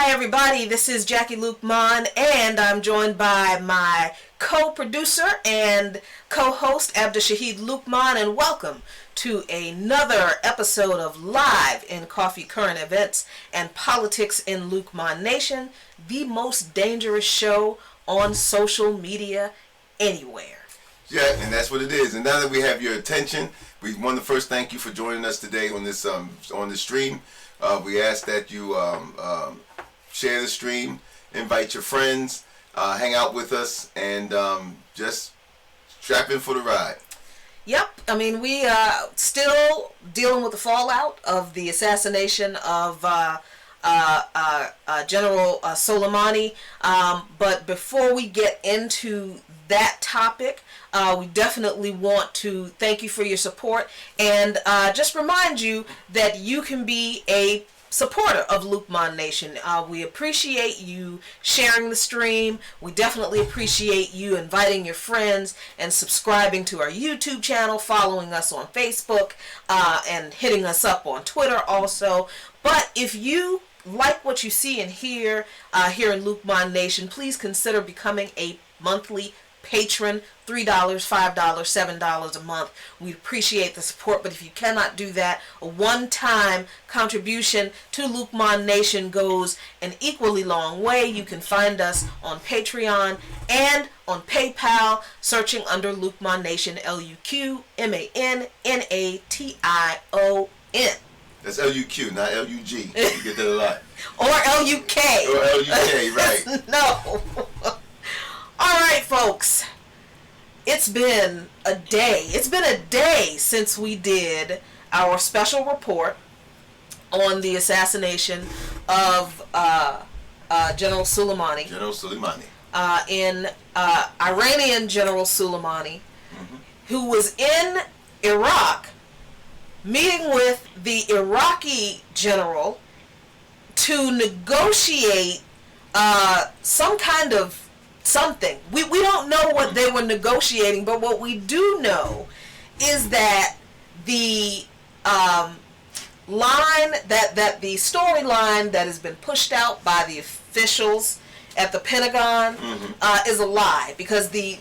Hi everybody, this is Jackie Luqman, and I'm joined by my co-producer and co-host Abdishahid Luqman, and welcome to another episode of Live in Coffee Current Events and Politics in Luqman Nation, the most dangerous show on social media anywhere. Yeah, and that's what it is. And now that we have your attention, we want to first thank you for joining us today on this stream. We ask that you share the stream, invite your friends, hang out with us, and just strap in for the ride. Yep, I mean, we are still dealing with the fallout of the assassination of General Soleimani. But before we get into that topic, we definitely want to thank you for your support and just remind you that you can be a supporter of Luqman Nation. We appreciate you sharing the stream. We definitely appreciate you inviting your friends and subscribing to our YouTube channel, following us on Facebook, and hitting us up on Twitter also. But if you like what you see and hear here in Luqman Nation, please consider becoming a monthly patron. $3, $5, $7 a month. We appreciate the support, but if you cannot do that, a one-time contribution to Luqman Nation goes an equally long way. You can find us on Patreon and on PayPal, searching under Luqman Nation, Luqmannation. That's L-U-Q, not L-U-G. You get that a lot. Or L-U-K. Or L-U-K, right. No. All right, folks. It's been a day. It's been a day since we did our special report on the assassination of General Soleimani. General Soleimani. Iranian General Soleimani, who was in Iraq meeting with the Iraqi general to negotiate some kind of something. We don't know what they were negotiating, but what we do know is that the the storyline that has been pushed out by the officials at the Pentagon is a lie, because the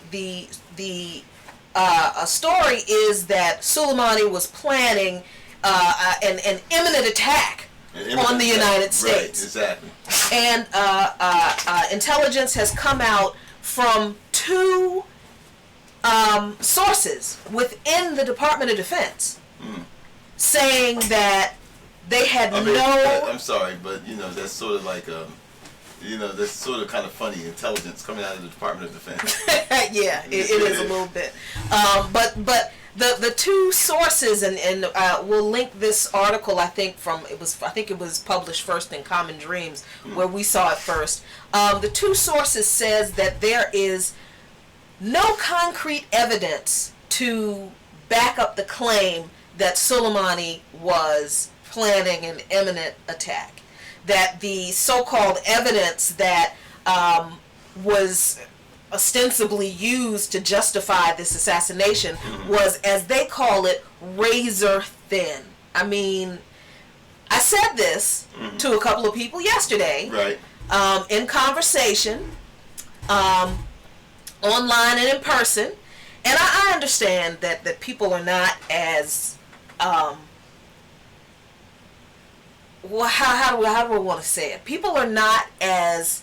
story is that Soleimani was planning an imminent attack on the United States. Right, exactly. And intelligence has come out from two sources within the Department of Defense saying that they had I'm sorry, but that's sort of like that's sort of kind of funny. Intelligence coming out of the Department of Defense. Yeah, it is a little bit. But the two sources, and we'll link this article. I think it was published first in Common Dreams, where we saw it first. The two sources says that there is no concrete evidence to back up the claim that Soleimani was planning an imminent attack. That the so-called evidence that was ostensibly used to justify this assassination was, as they call it, razor thin. I mean, I said this to a couple of people yesterday, right? In conversation, online and in person, and I understand that people are not as how do I want to say it? People are not as,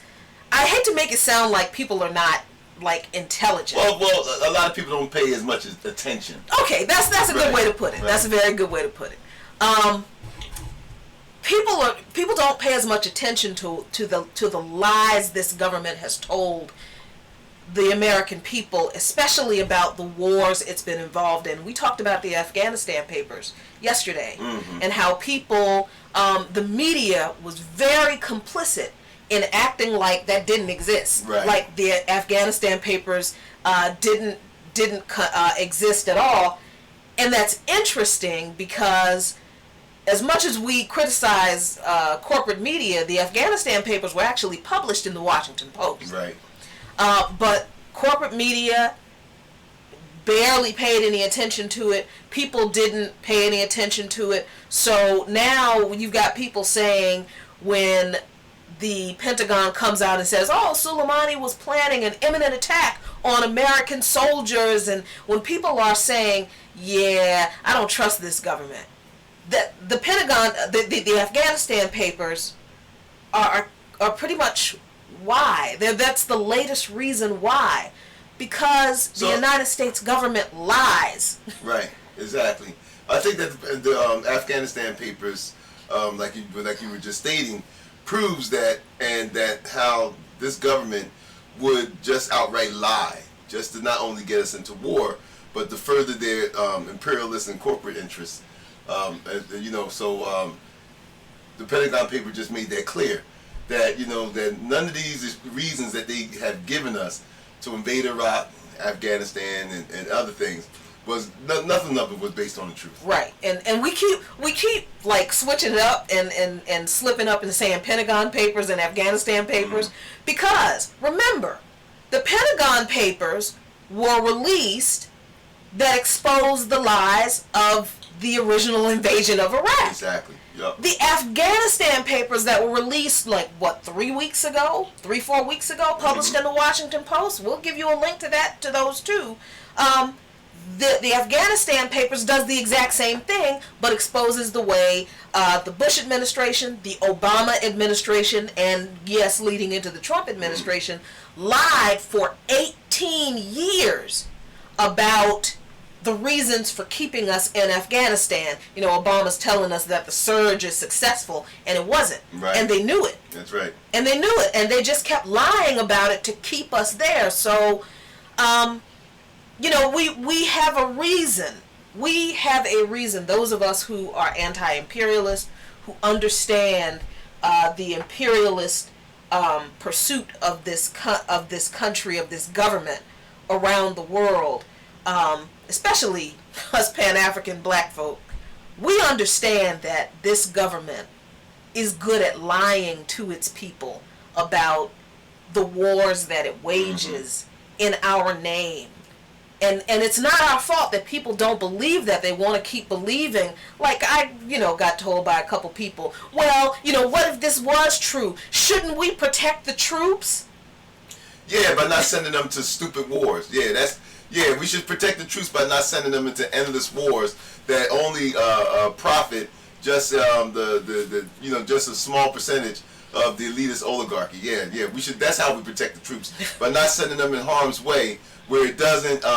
I hate to make it sound like people are not like intelligent. Well, a lot of people don't pay as much attention. Okay, that's a good way to put it. Right. That's a very good way to put it. People don't pay as much attention to the lies this government has told the American people, especially about the wars it's been involved in. We talked about the Afghanistan papers yesterday, and how people, the media was very complicit in acting like that didn't exist, right. Like the Afghanistan papers didn't exist at all. And that's interesting, because as much as we criticize corporate media, the Afghanistan papers were actually published in the Washington Post. Right. But corporate media barely paid any attention to it. People didn't pay any attention to it. So now you've got people saying when the Pentagon comes out and says, oh, Soleimani was planning an imminent attack on American soldiers, and when people are saying, yeah, I don't trust this government, the Pentagon, the Afghanistan papers are pretty much why. That's the latest reason why. Because the United States government lies. Right, exactly. I think that the Afghanistan papers, like you were just stating, proves that, and that how this government would just outright lie, just to not only get us into war, but to further their imperialist and corporate interests. The Pentagon paper just made that clear, that that none of these reasons that they have given us to invade Iraq, Afghanistan, and other things was nothing of it was based on the truth. Right, and we keep like switching it up and slipping up and saying Pentagon papers and Afghanistan papers, because remember, the Pentagon papers were released that exposed the lies of the original invasion of Iraq. Exactly. Yep. The Afghanistan papers that were released 4 weeks ago, published in the Washington Post. We'll give you a link to those too. The Afghanistan papers does the exact same thing, but exposes the way the Bush administration, the Obama administration, and yes, leading into the Trump administration, lied for 18 years about the reasons for keeping us in Afghanistan. Obama's telling us that the surge is successful, and it wasn't. Right. And they knew it. That's right. And they knew it, and they just kept lying about it to keep us there. So, we have a reason. We have a reason. Those of us who are anti-imperialist, who understand the imperialist pursuit of this country, of this government around the world, especially us Pan-African black folk, we understand that this government is good at lying to its people about the wars that it wages in our name. And it's not our fault that people don't believe that. They want to keep believing. Like I, got told by a couple people, well, what if this was true? Shouldn't we protect the troops? Yeah, by not sending them to stupid wars. Yeah, we should protect the troops by not sending them into endless wars that only profit just just a small percentage of the elitist oligarchy. Yeah, we should. That's how we protect the troops, by not sending them in harm's way, where it doesn't. They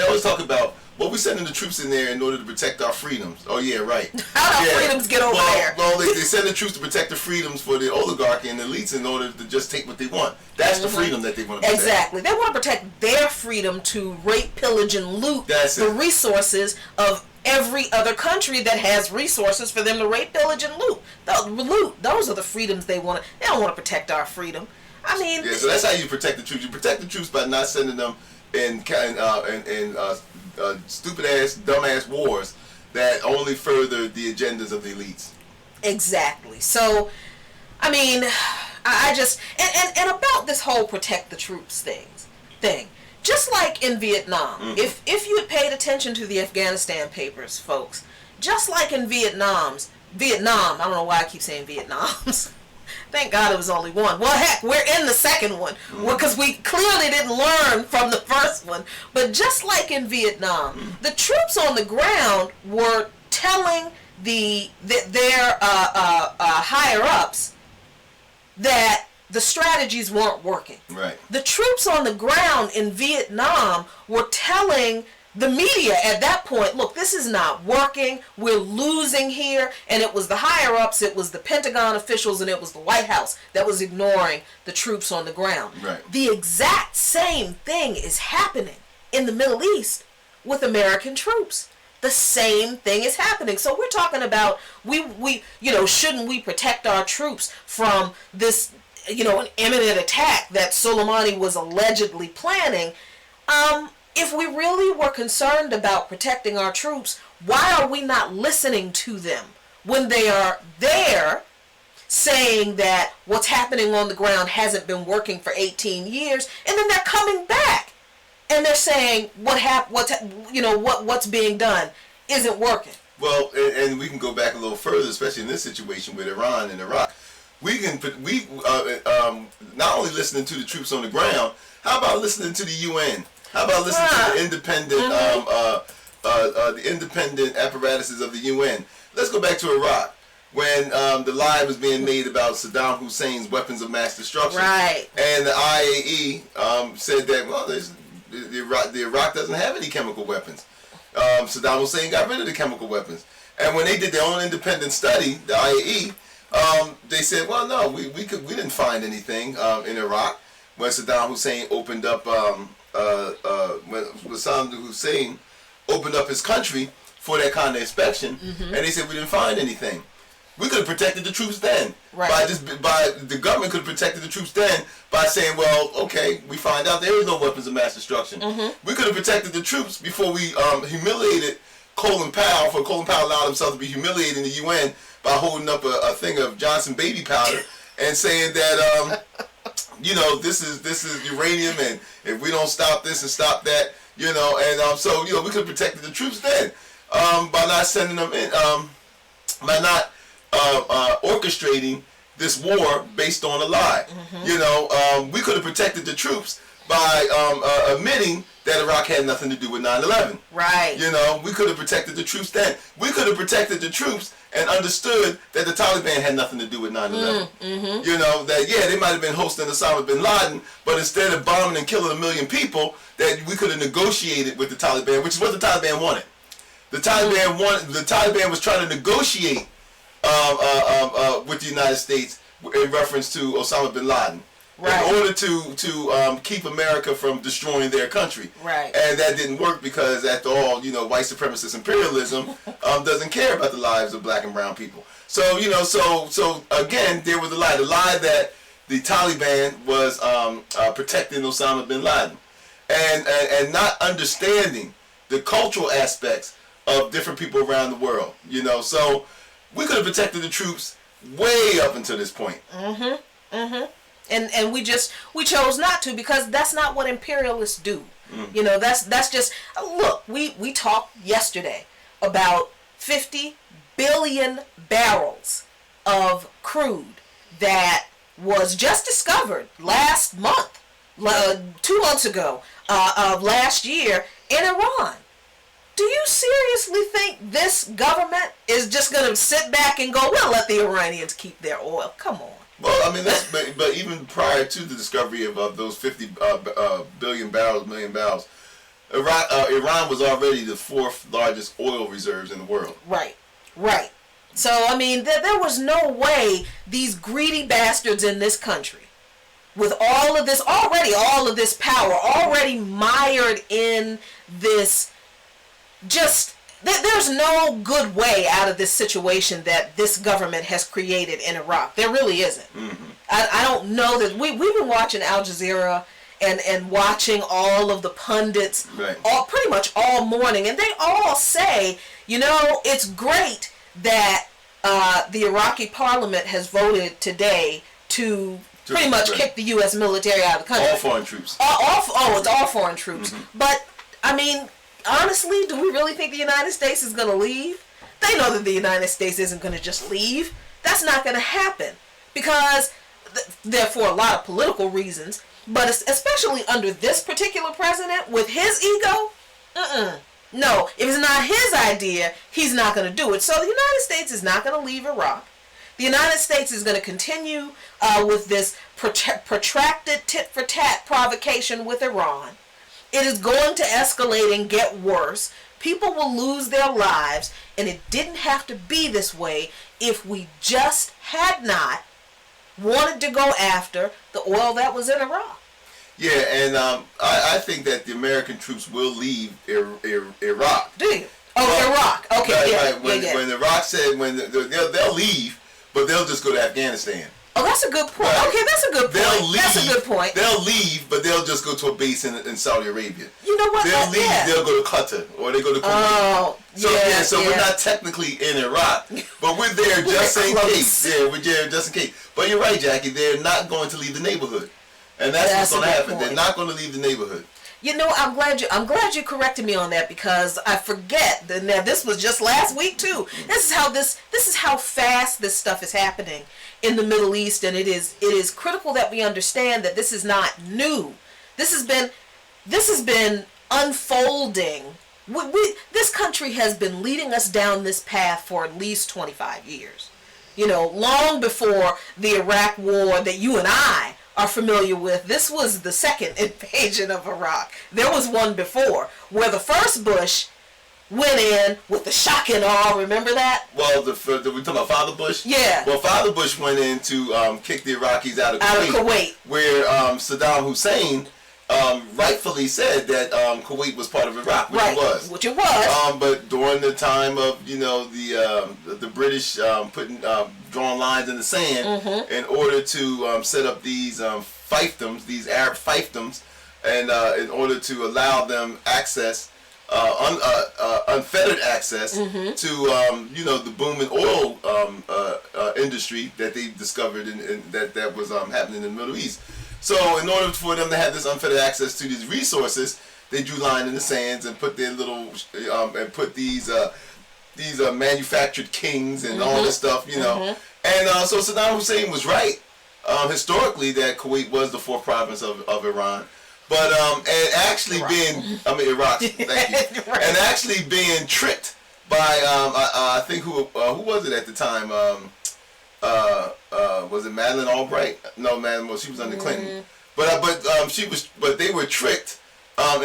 always talk about, well, we're sending the troops in there in order to protect our freedoms. Oh yeah, right. How do freedoms get over there? Well, they send the troops to protect the freedoms for the oligarchy and the elites in order to just take what they want. That's the freedom that they want to protect. Exactly. They want to protect their freedom to rape, pillage, and loot the resources of every other country that has resources for them to rape, pillage, and loot. Those are the freedoms they want. They don't want to protect our freedom. I mean, so that's how you protect the troops. You protect the troops by not sending them in stupid ass, dumb ass wars that only further the agendas of the elites. Exactly. So, I mean, I just and about this whole protect the troops thing. Just like in Vietnam, if you had paid attention to the Afghanistan papers, folks, just like in Vietnam, I don't know why I keep saying Vietnams. Thank God it was only one. Well, heck, we're in the second one because we clearly didn't learn from the first one. But just like in Vietnam, the troops on the ground were telling their higher ups that the strategies weren't working. Right. The troops on the ground in Vietnam were telling the media at that point, look, this is not working. We're losing here. And it was the higher ups, it was the Pentagon officials, and it was the White House that was ignoring the troops on the ground. Right. The exact same thing is happening in the Middle East with American troops. The same thing is happening. So we're talking about shouldn't we protect our troops from this, an imminent attack that Soleimani was allegedly planning? If we really were concerned about protecting our troops, why are we not listening to them when they are there saying that what's happening on the ground hasn't been working for 18 years, and then they're coming back and they're saying what's being done isn't working? Well, and we can go back a little further, especially in this situation with Iran and Iraq. not only listening to the troops on the ground. How about listening to the UN? How about listening to the independent the independent apparatuses of the UN? Let's go back to Iraq when the lie was being made about Saddam Hussein's weapons of mass destruction. Right. And the IAE said that, well, the Iraq doesn't have any chemical weapons. Saddam Hussein got rid of the chemical weapons. And when they did their own independent study, the IAE, they said, well, no, we didn't find anything in Iraq when Saddam Hussein opened up when Saddam Hussein opened up his country for that kind of inspection, and they said we didn't find anything. We could have protected the troops then. Right. By the government could have protected the troops then by saying, well, okay, we find out there is no weapons of mass destruction. We could have protected the troops before we humiliated Colin Powell, for Colin Powell allowed himself to be humiliated in the UN by holding up a thing of Johnson baby powder and saying that this is uranium, and if we don't stop this and stop that, so we could have protected the troops then by not sending them in, by not orchestrating this war based on a lie. We could have protected the troops by admitting that Iraq had nothing to do with 9/11. Right. We could have protected the troops then. We could have protected the troops and understood that the Taliban had nothing to do with 9/11. That, they might have been hosting Osama bin Laden, but instead of bombing and killing 1 million people, that we could have negotiated with the Taliban, which is what the Taliban wanted. The Taliban was trying to negotiate with the United States in reference to Osama bin Laden. Right. In order to keep America from destroying their country. Right. And that didn't work because, after all, white supremacist imperialism doesn't care about the lives of black and brown people. So, so again, there was a lie. The lie that the Taliban was protecting Osama bin Laden. And not understanding the cultural aspects of different people around the world. So we could have protected the troops way up until this point. And we chose not to, because that's not what imperialists do. That's just, look, we talked yesterday about 50 billion barrels of crude that was just discovered last month, 2 months ago, of last year in Iran. Do you seriously think this government is just going to sit back and go, well, let the Iranians keep their oil? Come on. Well, I mean, but even prior to the discovery of those 50 million barrels, Iran was already the 4th largest oil reserves in the world. Right. So, I mean, there was no way these greedy bastards in this country, with all of this power, already mired in this, there's no good way out of this situation that this government has created in Iraq. There really isn't. I don't know that we've been watching Al Jazeera and watching all of the pundits pretty much all morning, and they all say, it's great that the Iraqi parliament has voted today to pretty much kick the U.S. military out of the country. All foreign troops. It's all foreign troops. But, I mean, honestly, do we really think the United States is going to leave? They know that the United States isn't going to just leave. That's not going to happen, because, therefore, a lot of political reasons, but especially under this particular president with his ego, no, if it's not his idea, he's not going to do it. So the United States is not going to leave Iraq. The United States is going to continue with this protracted tit-for-tat provocation with Iran. It is going to escalate and get worse. People will lose their lives, and it didn't have to be this way if we just had not wanted to go after the oil that was in Iraq. Yeah, and I think that the American troops will leave Iraq. Do you? Iraq. Okay, When Iraq said they'll leave, but they'll just go to Afghanistan. Oh, that's a good point. Right. Okay, that's a good point. That's a good point. They'll leave, but they'll just go to a base in Saudi Arabia. You know what? They'll leave. Yeah. They'll go to Qatar, or they go to Kuwait. Oh, So we're not technically in Iraq, but we're there just in case. Yeah, we're there just in case. But you're right, Jackie. They're not going to leave the neighborhood, and that's what's going to happen. They're not going to leave the neighborhood. I'm glad you corrected me on that, because I forget that. Now, this was just last week too. This is how fast this stuff is happening in the Middle East, and it is critical that we understand that this is not new. This has been unfolding. This country has been leading us down this path for at least 25 years. Long before the Iraq War that you and I are familiar with. This was the second invasion of Iraq. There was one before, where the first Bush went in with the shock and awe. Remember that? Well, we talking about Father Bush? Yeah. Well, Father Bush went in to kick the Iraqis out of Kuwait. Where Saddam Hussein rightfully said that Kuwait was part of Iraq, which it was. Which it was. But during the time of the British drawing lines in the sand in order to set up these fiefdoms, these Arab fiefdoms, and in order to allow them access, unfettered access to the booming oil industry that they discovered and that was happening in the Middle East. So in order for them to have this unfettered access to these resources, they drew line in the sands and put their little and put these manufactured kings and all this stuff, And so Saddam Hussein was right historically that Kuwait was the fourth province of Iran, but and actually Iraq, thank you, right. And actually being tricked by I think who was it at the time? Was it Madeleine Albright? No, she was under Clinton. But they were tricked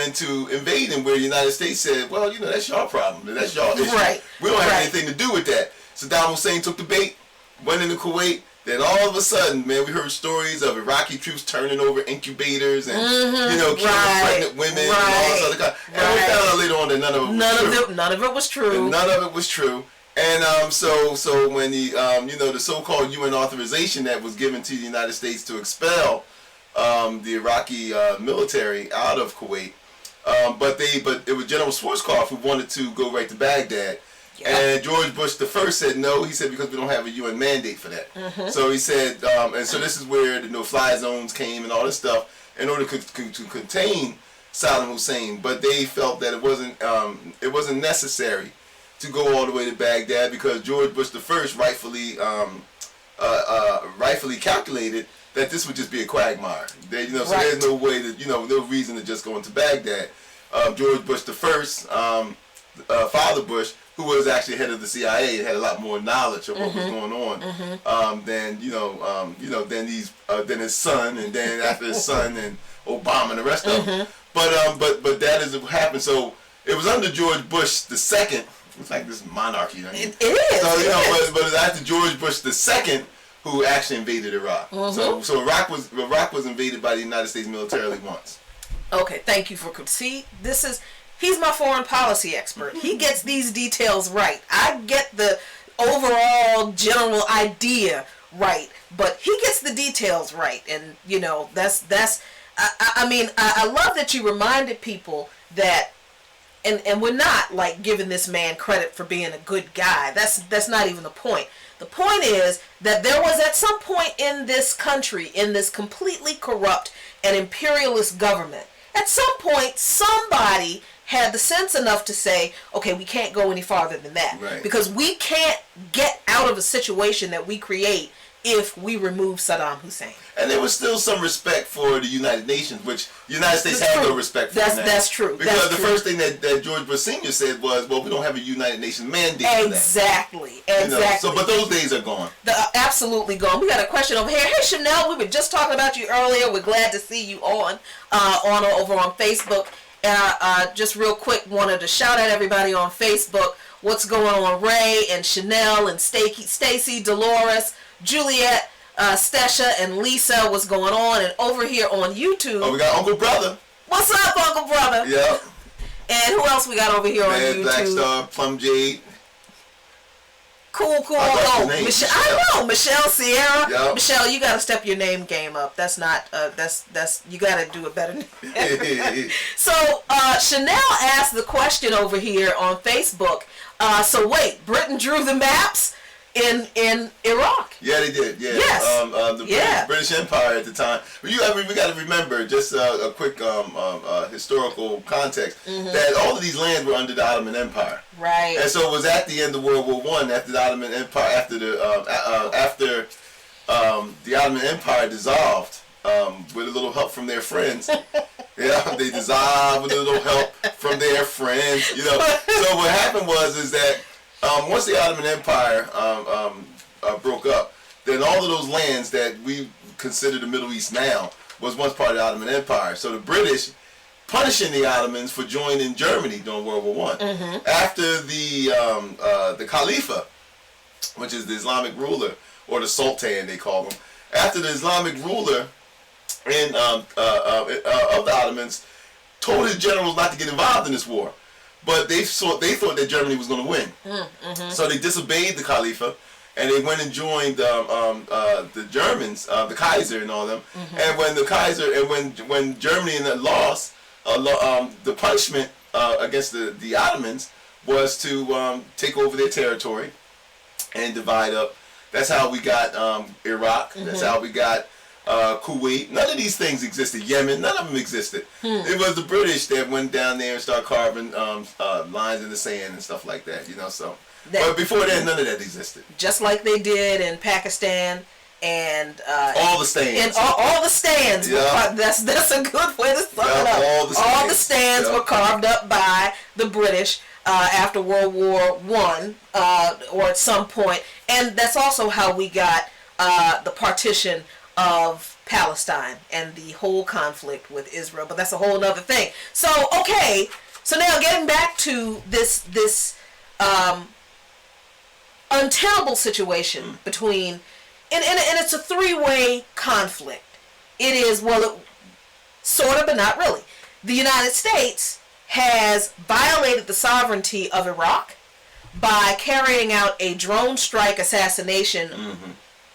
into invading, where the United States said, well, that's your problem. That's your issue. Right. We don't have anything to do with that. Saddam Hussein took the bait, went into Kuwait. Then all of a sudden, man, we heard stories of Iraqi troops turning over incubators and killing pregnant women and all this other kind. And we found out later on that none of it was true. And none of it was true. And so when the so-called UN authorization that was given to the United States to expel the Iraqi military out of Kuwait, but it was General Schwarzkopf who wanted to go right to Baghdad. Yeah. And George Bush the first said no. He said because we don't have a UN mandate for that. So he said, and so this is where the no-fly zones came and all this stuff in order to contain Saddam Hussein. But they felt that it wasn't necessary to go all the way to Baghdad, because George Bush the first rightfully calculated that this would just be a quagmire. So there's no way that no reason to just go into Baghdad. George Bush the first, Father Bush, who was actually head of the CIA, had a lot more knowledge of what was going on than his son, and then after his son and Obama and the rest of them. But that is what happened. So it was under George Bush the second. It's like this monarchy. It is. But it's after George Bush the second who actually invaded Iraq. So Iraq was invaded by the United States militarily once. Okay, thank you for he's my foreign policy expert. He gets these details right. I get the overall general idea right, but he gets the details right. And that's I love that you reminded people that. And we're not like giving this man credit for being a good guy. That's not even the point. The point is that there was at some point in this country, in this completely corrupt and imperialist government, at some point somebody had the sense enough to say, okay, we can't go any farther than that. Right. Because we can't get out of a situation that we create if we remove Saddam Hussein. And there was still some respect for the United Nations, which the United States had no respect for. That's true. Because the first thing that George Bush Sr. said was, well, we don't have a United Nations mandate Exactly. for that. Exactly. But those days are gone. Absolutely gone. We got a question over here. Hey, Chanel, we were just talking about you earlier. We're glad to see you over on Facebook. Just real quick, wanted to shout out everybody on Facebook. What's going on? Ray and Chanel and Stacy, Dolores, Juliet, Stesha, and Lisa. What's going on? And over here on YouTube. Oh, we got Uncle Brother. What's up, Uncle Brother? Yep. And who else we got over here on YouTube? Black Star, Plum Jade. Cool. Michelle. I know, Michelle Sierra. Yep. Michelle, you gotta step your name game up. That's not. That's. You gotta do it better. So Chanel asked the question over here on Facebook. So wait, Britain drew the maps in Iraq. Yeah, they did. Yeah. Yes. The British Empire at the time. But we got to remember, just a quick historical context, that all of these lands were under the Ottoman Empire. Right. And so it was at the end of World War I, after the Ottoman Empire, after the Ottoman Empire dissolved, with a little help from their friends. Yeah, they dissolved with a little help from their friends. You know. So what happened is that once the Ottoman Empire broke up, then all of those lands that we consider the Middle East now was once part of the Ottoman Empire. So the British punishing the Ottomans for joining Germany during World War I. After the Khalifa, which is the Islamic ruler, or the Sultan they call them, after the Islamic ruler of the Ottomans told his generals not to get involved in this war, but they thought that Germany was going to win. So they disobeyed the Khalifa, and they went and joined the Germans, the Kaiser and all them. And when the Kaiser when Germany lost, the punishment against the Ottomans was to take over their territory and divide up. That's how we got Iraq. That's how we got Kuwait. None of these things existed. Yemen, none of them existed. It was the British that went down there and started carving lines in the sand and stuff like that. You know, so. But before then, none of that existed. Just like they did in Pakistan and all the stands. And all the stands. Yeah. That's a good way to sum it up. All the stands were carved up by the British after World War I, or at some point. And that's also how we got the partition of Palestine and the whole conflict with Israel. But that's a whole other thing. So, okay. So now getting back to this untenable situation between, and it's a three-way conflict. It is, sort of, but not really. The United States has violated the sovereignty of Iraq by carrying out a drone strike assassination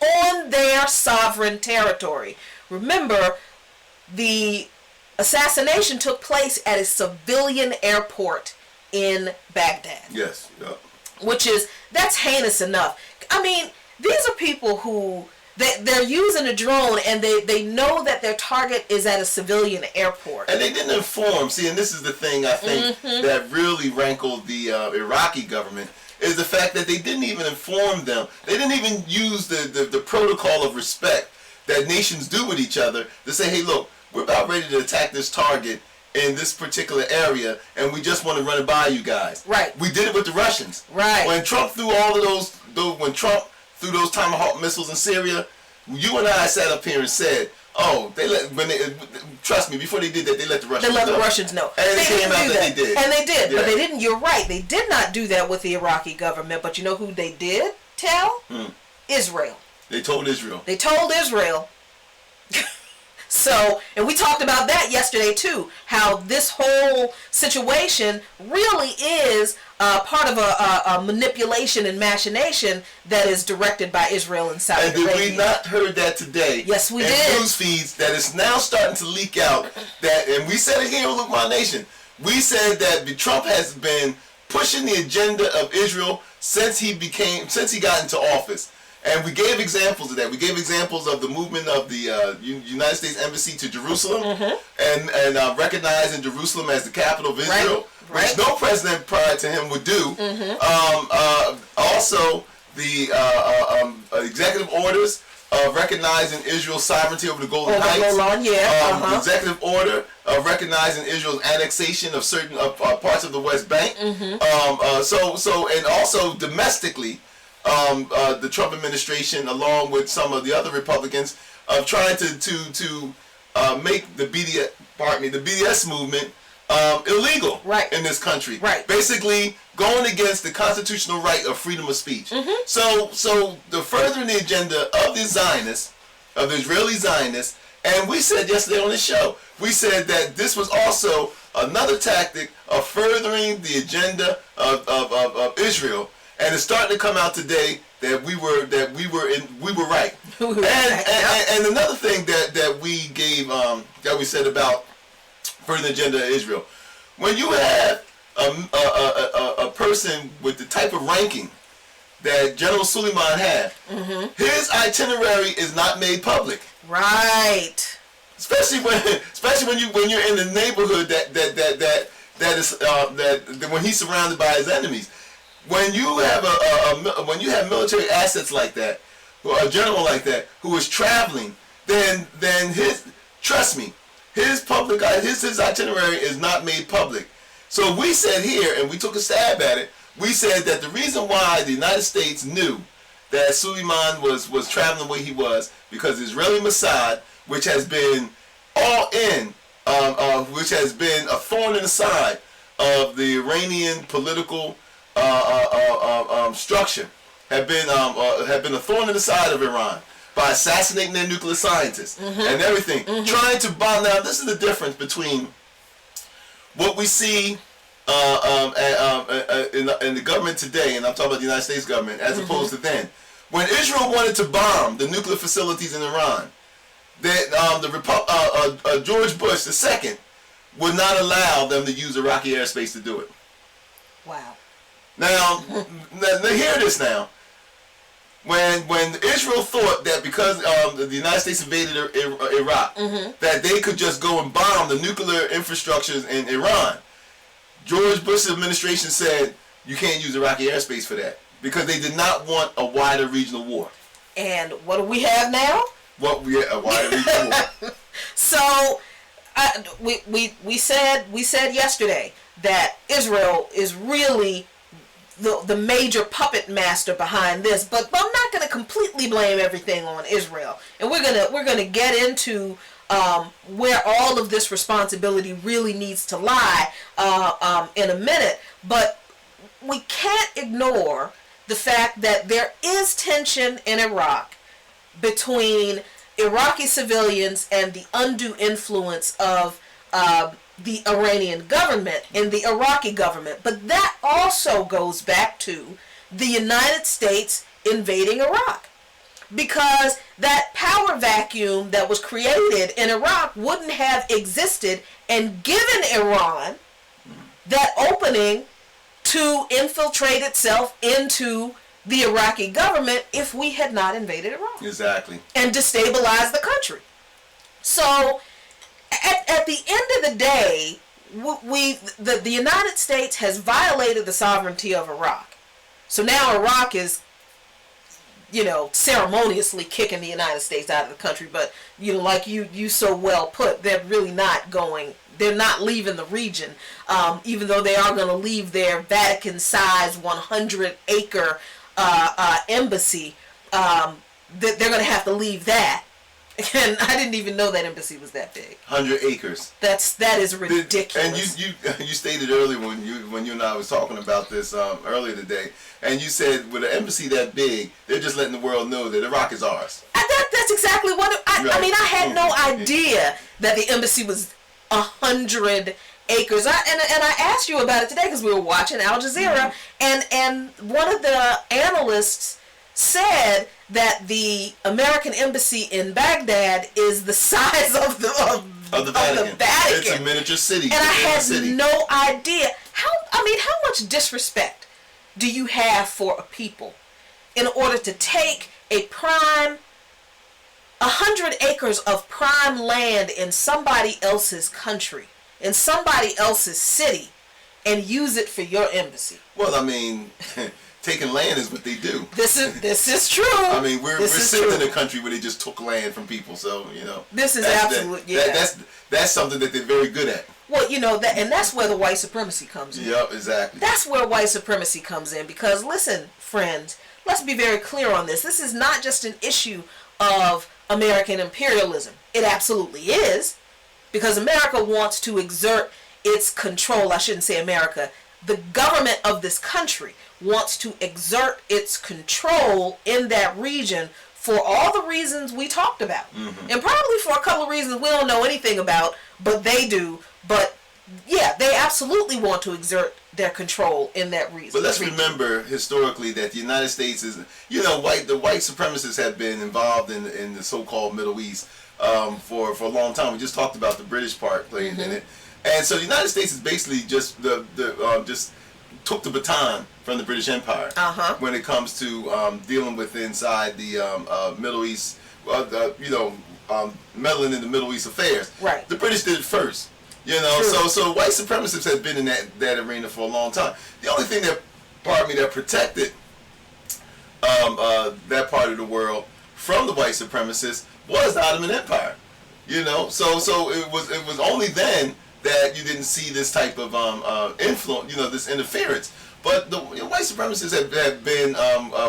on their sovereign territory. Remember, the assassination took place at a civilian airport in Baghdad. Yes. Yeah. That's heinous enough. I mean, these are people who they're using a drone and they know that their target is at a civilian airport. And they didn't inform. See, and this is the thing I think that really rankled the Iraqi government, is the fact that they didn't even inform them. They didn't even use the protocol of respect that nations do with each other to say, hey, look, we're about ready to attack this target in this particular area, and we just want to run it by you guys. Right. We did it with the Russians. Right. When Trump threw all of those Tomahawk missiles in Syria, you and I sat up here and said, oh, trust me, before they did that, they let the Russians know. They let the Russians know. And it came out that they did. And they did, yeah. But they didn't, you're right, they did not do that with the Iraqi government, but you know who they did tell? Israel. They told Israel. They told Israel. So, and we talked about that yesterday too, how this whole situation really is part of a manipulation and machination that is directed by Israel and Saudi Arabia. And did we not heard that today? Yes, we in did. News feeds that is now starting to leak out that, and we said it here on Luqman Nation, we said that Trump has been pushing the agenda of Israel since he got into office. And we gave examples of that. We gave examples of the movement of the United States Embassy to Jerusalem and recognizing Jerusalem as the capital of Israel, which no president prior to him would do. Also, the executive orders recognizing Israel's sovereignty over the Golden Heights. The executive order recognizing Israel's annexation of certain parts of the West Bank. And also domestically, the Trump administration, along with some of the other Republicans, of trying to make the BDS movement illegal in this country. Basically, going against the constitutional right of freedom of speech. So the furthering the agenda of the Zionists, of the Israeli Zionists, and we said yesterday on the show, we said that this was also another tactic of furthering the agenda of Israel. And it's starting to come out today that we were right. And another thing that we gave that we said about further agenda of Israel, when you have a person with the type of ranking that General Soleiman had, his itinerary is not made public. Right. Especially when you're in the neighborhood that when he's surrounded by his enemies. When you have when you have military assets like that, or a general like that who is traveling, then trust me, his itinerary is not made public. So we said here, and we took a stab at it. We said that the reason why the United States knew that Suleiman was traveling the way he was because the Israeli Mossad, which has been all in, which has been a thorn in the side of the Iranian political structure, have been a thorn in the side of Iran by assassinating their nuclear scientists and everything, trying to bomb. Now, this is the difference between what we see in the government today, and I'm talking about the United States government, as opposed to then. When Israel wanted to bomb the nuclear facilities in Iran, that George Bush II would not allow them to use Iraqi airspace to do it. Wow. Now hear this now. When Israel thought that because the United States invaded Iraq, that they could just go and bomb the nuclear infrastructures in Iran, George Bush's administration said you can't use Iraqi airspace for that because they did not want a wider regional war. And what do we have now? A wider regional war. So we said yesterday that Israel is really the major puppet master behind this, but I'm not going to completely blame everything on Israel, and we're gonna get into where all of this responsibility really needs to lie in a minute. But we can't ignore the fact that there is tension in Iraq between Iraqi civilians and the undue influence of the Iranian government and the Iraqi government. But that also goes back to the United States invading Iraq, because that power vacuum that was created in Iraq wouldn't have existed and given Iran that opening to infiltrate itself into the Iraqi government if we had not invaded Iraq. Exactly. And destabilized the country. So at the end of the day, the United States has violated the sovereignty of Iraq. So now Iraq is, ceremoniously kicking the United States out of the country. But, like you so well put, they're really not going, they're not leaving the region, even though they are going to leave their Vatican-sized 100-acre embassy. They're going to have to leave that. And I didn't even know that embassy was that big. 100 acres. That is ridiculous. And you stated earlier when you and I was talking about this earlier today, and you said with an embassy that big, they're just letting the world know that Iraq is ours. That's exactly what I mean. I had no idea that the embassy was 100 acres. And I asked you about it today because we were watching Al Jazeera, and one of the analysts said that the American embassy in Baghdad is the size of the Vatican. It's a miniature city. And I had no idea. How much disrespect do you have for a people in order to take a prime 100 acres of prime land in somebody else's country, in somebody else's city, and use it for your embassy? Well, taking land is what they do. This is true. We're sitting in a country where they just took land from people, so This is absolutely that's something that they're very good at. Well, and that's where the white supremacy comes in. Yep, exactly. That's where white supremacy comes in, because listen, friends, let's be very clear on this. This is not just an issue of American imperialism. It absolutely is, because America wants to exert its control. I shouldn't say America. The government of this country wants to exert its control in that region for all the reasons we talked about. And probably for a couple of reasons we don't know anything about, but they do. But yeah, they absolutely want to exert their control in that region. But let's remember historically that the United States is, the white supremacists have been involved in the so-called Middle East for a long time. We just talked about the British part playing in it. And so the United States is basically just took the baton from the British Empire when it comes to dealing with inside the Middle East, meddling in the Middle East affairs. Right. The British did it first. So white supremacists have been in that arena for a long time. The only thing that protected that part of the world from the white supremacists was the Ottoman Empire. So it was only then that you didn't see this type of influence, this interference. But the white supremacists have been,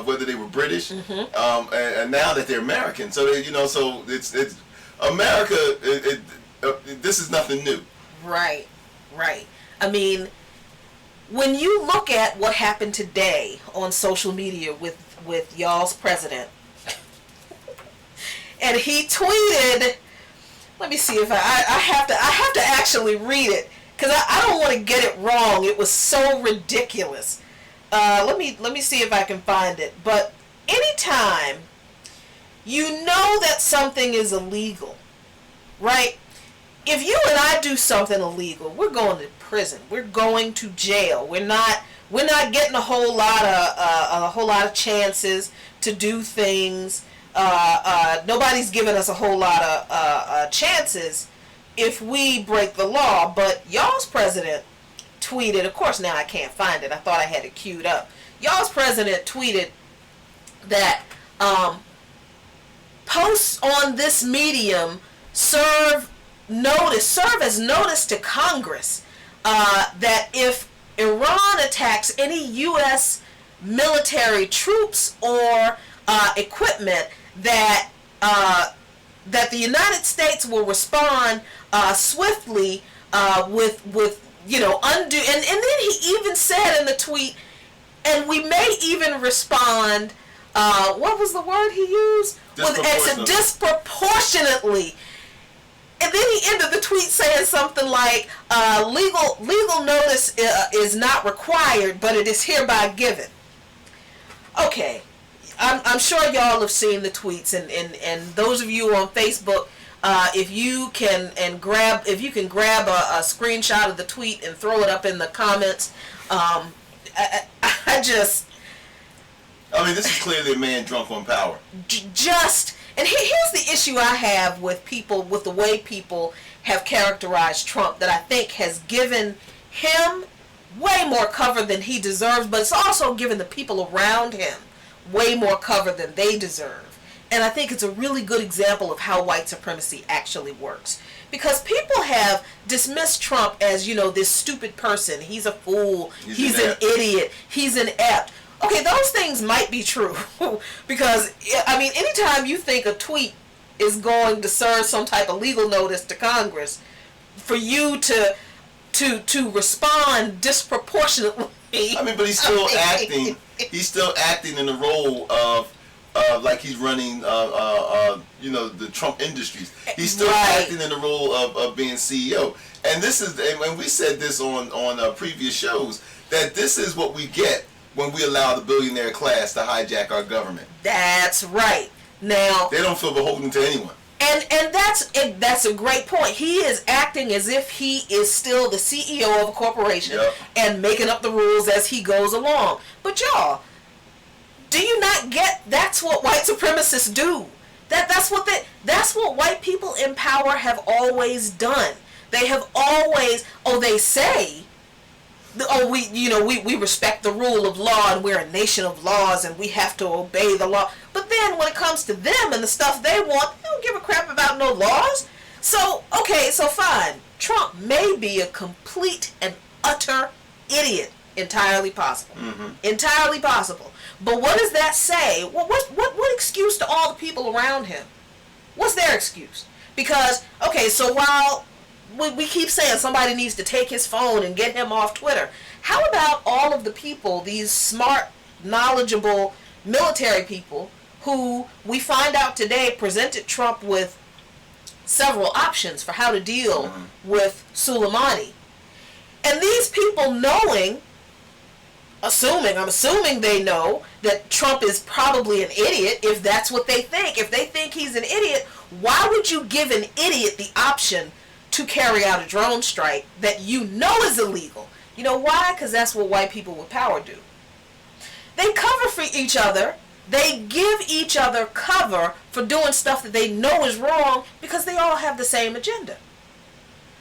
whether they were British, and now that they're American. So so it's America. This is nothing new. Right. I mean, when you look at what happened today on social media with y'all's president, and he tweeted. Let me see if I have to actually read it, because I don't want to get it wrong. It was so ridiculous. Let me see if I can find it. But anytime you know that something is illegal, right? If you and I do something illegal, we're going to prison. We're going to jail. We're not getting a whole lot of chances to do things. Nobody's giving us a whole lot of chances if we break the law. But y'all's president tweeted, of course now I can't find it, I thought I had it queued up. Y'all's president tweeted that posts on this medium serve as notice to Congress that if Iran attacks any U.S. military troops or equipment, that the United States will respond swiftly with undo, and then he even said in the tweet, and we may even respond. What was the word he used? Disproportionately. And then he ended the tweet saying something like, "Legal notice is not required, but it is hereby given." Okay. I'm sure y'all have seen the tweets, and those of you on Facebook, if you can grab a screenshot of the tweet and throw it up in the comments, this is clearly a man drunk on power. And here's the issue I have with the way people have characterized Trump, that I think has given him way more cover than he deserves, but it's also given the people around him way more cover than they deserve. And I think it's a really good example of how white supremacy actually works. Because people have dismissed Trump as, this stupid person. He's a fool. He's an idiot. He's an inept. Okay, those things might be true. Because, anytime you think a tweet is going to serve some type of legal notice to Congress, for you to respond disproportionately. But he's still acting. He's still acting in the role of like he's running, the Trump Industries. He's still acting in the role of being CEO. And we said this on previous shows, that this is what we get when we allow the billionaire class to hijack our government. That's right. Now they don't feel beholden to anyone. And that's a great point. He is acting as if he is still the CEO of a corporation and making up the rules as he goes along. But y'all, do you not get that's what white supremacists do? That's what white people in power have always done. They have always they say, we respect the rule of law and we're a nation of laws and we have to obey the law. But then when it comes to them and the stuff they want, they don't give a crap about no laws. So, okay, so fine. Trump may be a complete and utter idiot. Entirely possible. Entirely possible. But what does that say? What excuse to all the people around him? What's their excuse? Because, okay, so while we keep saying somebody needs to take his phone and get him off Twitter, how about all of the people, these smart, knowledgeable military people who we find out today presented Trump with several options for how to deal with Soleimani? And these people I'm assuming they know that Trump is probably an idiot if that's what they think. If they think he's an idiot, why would you give an idiot the option to carry out a drone strike that you know is illegal? You know why? Because that's what white people with power do. They cover for each other. They give each other cover for doing stuff that they know is wrong because they all have the same agenda.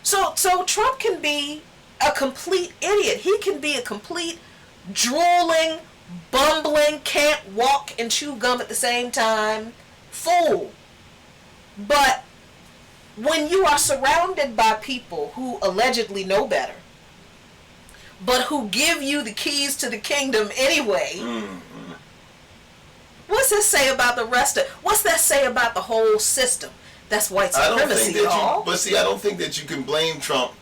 So Trump can be a complete idiot. He can be a complete drooling, bumbling, can't walk and chew gum at the same time fool. But when you are surrounded by people who allegedly know better, but who give you the keys to the kingdom anyway, what's that say about the rest of? What's that say about the whole system? That's white supremacy, y'all. But see, I don't think that you can blame Trump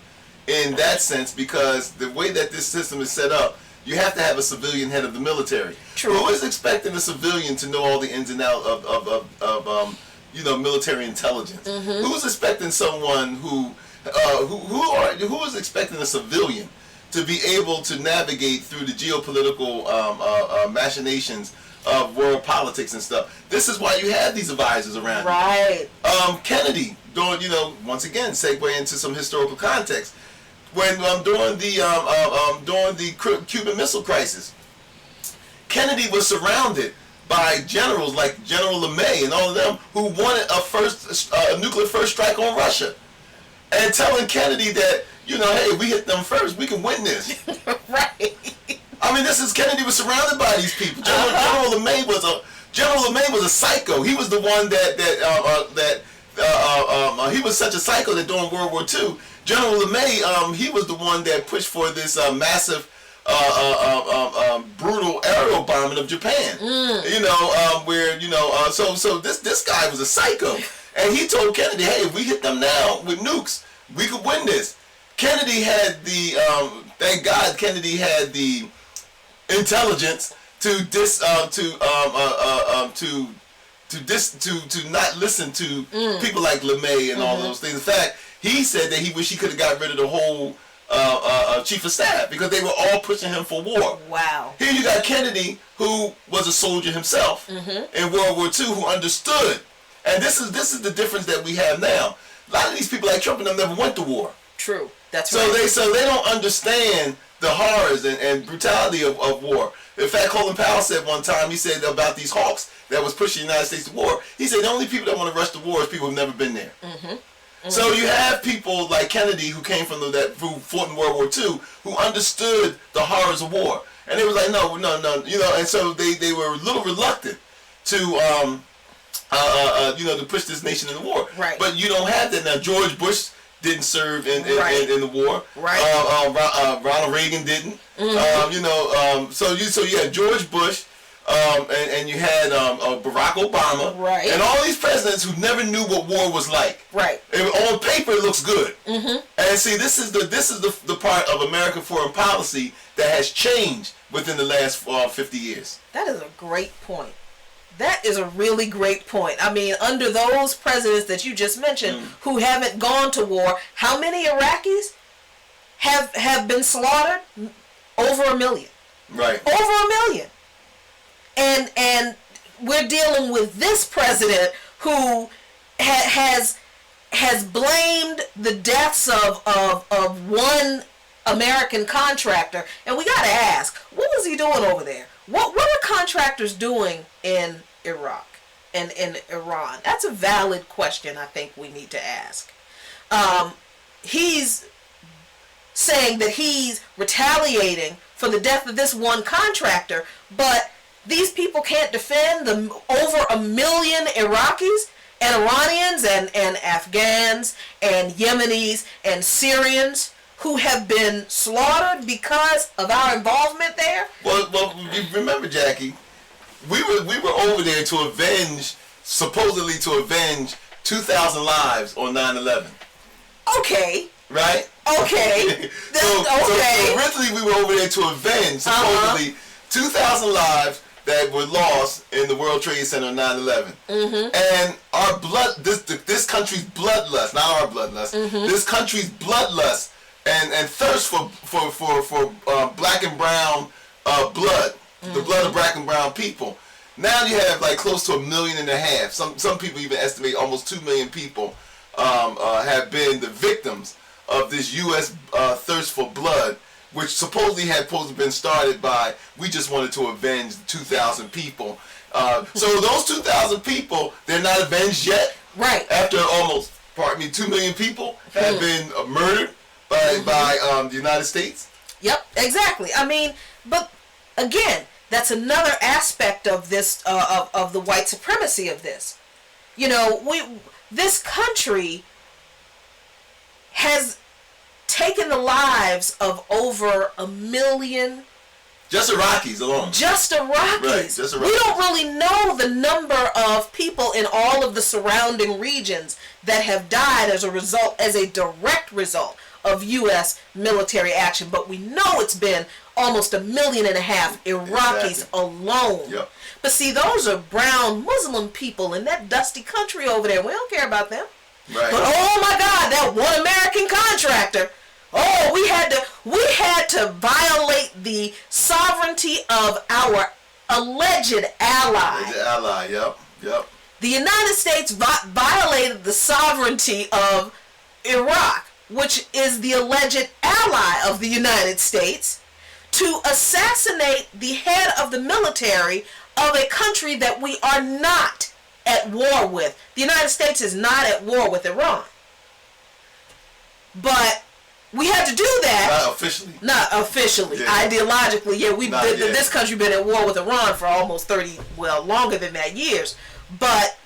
in that sense, because the way that this system is set up, you have to have a civilian head of the military. True. Who is expecting a civilian to know all the ins and outs of military intelligence? Who's expecting someone who is expecting a civilian to be able to navigate through the geopolitical machinations of world politics and stuff? This is why you have these advisors around. Right. Kennedy, once again, segue into some historical context. When during the Cuban Missile Crisis, Kennedy was surrounded by generals like General LeMay and all of them who wanted a nuclear first strike on Russia, and telling Kennedy that, hey, we hit them first, we can win this. Right. I mean, Kennedy was surrounded by these people. General LeMay was a psycho. He was the one that he was such a psycho that during World War II, General LeMay, he was the one that pushed for this massive, brutal aerial bombing of Japan. So this guy was a psycho, and he told Kennedy, "Hey, if we hit them now with nukes, we could win this." Kennedy had thank God, Kennedy had the intelligence to not listen to people like LeMay and all of those things. In fact, he said that he wished he could have got rid of the whole chief of staff because they were all pushing him for war. Wow. Here you got Kennedy, who was a soldier himself in World War II, who understood. And this is the difference that we have now. A lot of these people like Trump and them never went to war. True. That's right. So they don't understand the horrors and brutality of war. In fact, Colin Powell said one time, he said about these hawks that was pushing the United States to war, he said the only people that want to rush to war is people who've never been there. So you have people like Kennedy who came from who fought in World War II, who understood the horrors of war. And they was like, no, and so they were a little reluctant to to push this nation into war. Right. But you don't have that now. George Bush didn't serve in the war. Right. Ronald Reagan didn't. So you had George Bush, and you had Barack Obama, right, and all these presidents who never knew what war was like. Right. On paper, it looks good. And see, this is the part of American foreign policy that has changed within the last 50 years. That is a great point. That is a really great point. I mean, under those presidents that you just mentioned who haven't gone to war, how many Iraqis have been slaughtered? Over 1 million. Right. Over 1 million. And we're dealing with this president who has blamed the deaths of one American contractor, and we got to ask, what was he doing over there? What are contractors doing in Iraq and in Iran? That's a valid question I think we need to ask. He's saying that he's retaliating for the death of this one contractor, but these people can't defend the over 1 million Iraqis and Iranians and Afghans and Yemenis and Syrians who have been slaughtered because of our involvement there. Well, you remember, Jackie, we were over there supposedly to avenge 2,000 lives on 9/11. Okay. Right? Okay. So originally we were over there to avenge supposedly 2,000 lives that were lost in the World Trade Center on 9/11. And our this country's bloodlust, not our bloodlust, this country's bloodlust and thirst for black and brown blood, the blood of black and brown people. Now you have like close to 1.5 million. Some people even estimate almost 2 million people have been the victims of this U.S. Thirst for blood which supposedly had supposed to have been started by, we just wanted to avenge 2,000 people. So those 2,000 people, they're not avenged yet. Right. After almost, 2 million people have been murdered by the United States. Yep, exactly. I mean, but again, that's another aspect of this, of the white supremacy of this. You know, this country has taken the lives of over 1 million. Just Iraqis alone. Just Iraqis. Right, just Iraqis. We don't really know the number of people in all of the surrounding regions that have died as a direct result of U.S. military action. But we know it's been almost 1.5 million Iraqis alone. Yep. But see, those are brown Muslim people in that dusty country over there. We don't care about them. Right. But oh my God, that one American contractor. Oh, we had to violate the sovereignty of our alleged ally. Alleged ally, yep. The United States violated the sovereignty of Iraq, which is the alleged ally of the United States, to assassinate the head of the military of a country that we are not at war with. The United States is not at war with Iran. But we had to do that. Not officially. Not officially. Yeah. Ideologically, yeah. This country been at war with Iran for almost 30, longer than that, years. But